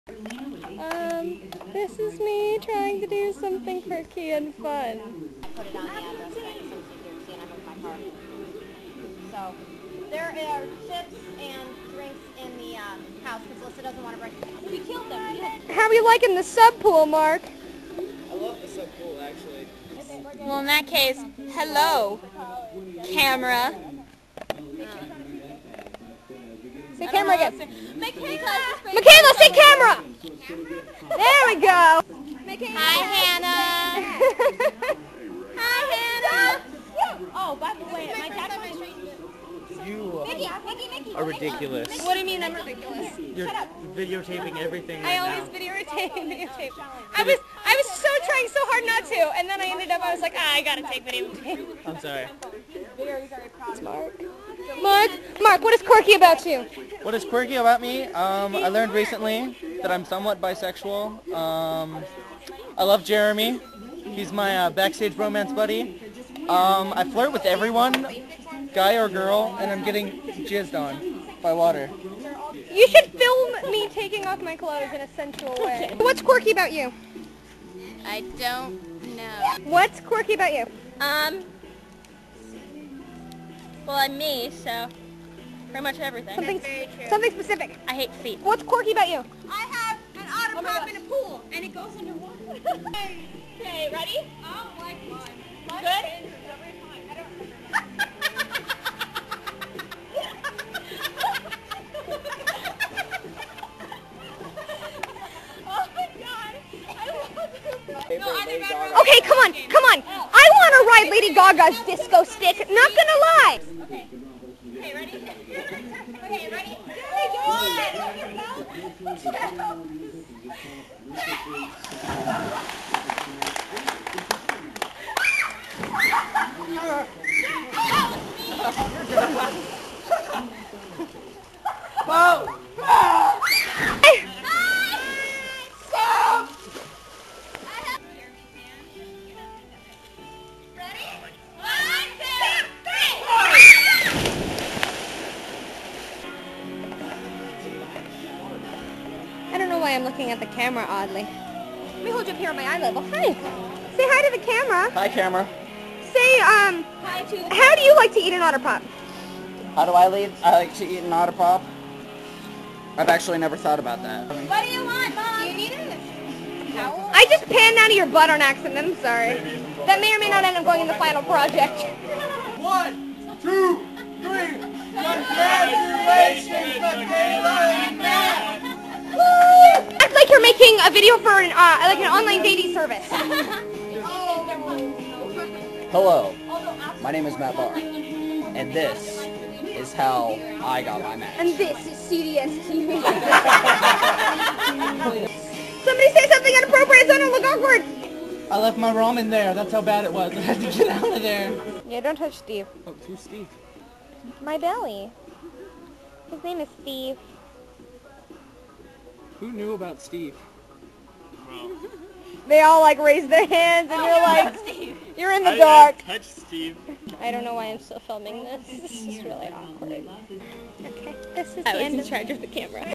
This is me trying to do something quirky and fun. Put it on the address thing so you can see, and I'm with my car. So, there are chips and drinks in the house because Alyssa doesn't want to bring. We killed them. How are you liking the sub pool, Mark? I love the sub pool, actually. Well, in that case, hello, camera. Say camera again. Michaela, say camera! There we go. Hi, Hannah. Hi, Hannah. Oh, by the way, my dad went straight. You are ridiculous. What do you mean I'm ridiculous? You're videotaping everything I right always now. videotape. I was so trying so hard not to, and then I was like, I gotta take videotape. I'm sorry. Very, very proud. Mark, what is quirky about you? What is quirky about me? I learned recently that I'm somewhat bisexual. I love Jeremy. He's my backstage romance buddy. I flirt with everyone, guy or girl, and I'm getting jizzed on by water. You should film me taking off my clothes in a sensual way. What's quirky about you? I don't know. What's quirky about you? Well, I'm me, so pretty much everything. Something specific. I hate feet. What's quirky about you? I have an otter pop in a pool, and it goes underwater. Okay, ready? I don't like mine. Good? Oh my god. I love you. No, Okay, come on. I want to ride Lady Gaga's disco stick. Not gonna lie. Okay, ready? Okay, ready? 3, 2, 1. I don't know why I'm looking at the camera oddly. Let me hold you up here on my eye level. Hi. Say hi to the camera. Hi, camera. Say, how do you like to eat an otter pop? How do I lead? I like to eat an otter pop. I've actually never thought about that. What do you want, Mom? Do you need it? I just panned out of your butt on accident. I'm sorry. That may or may not end up going in the final project. 1, 2, 3. Congratulations, Michaela and Matt! Act like you're making a video for an online dating service. Hello, my name is Matt Barr, and this is how I got my match. And this is CDS TV. Somebody say something inappropriate so I don't look awkward. I left my ramen there. That's how bad it was. I had to get out of there. Yeah, don't touch Steve. Oh, who's Steve? My belly. His name is Steve. Who knew about Steve? They all like raise their hands and you're like, you're in the dark. Touch Steve. I don't know why I'm still filming this. This is really awkward. Okay, this is the end. I was in charge of the camera.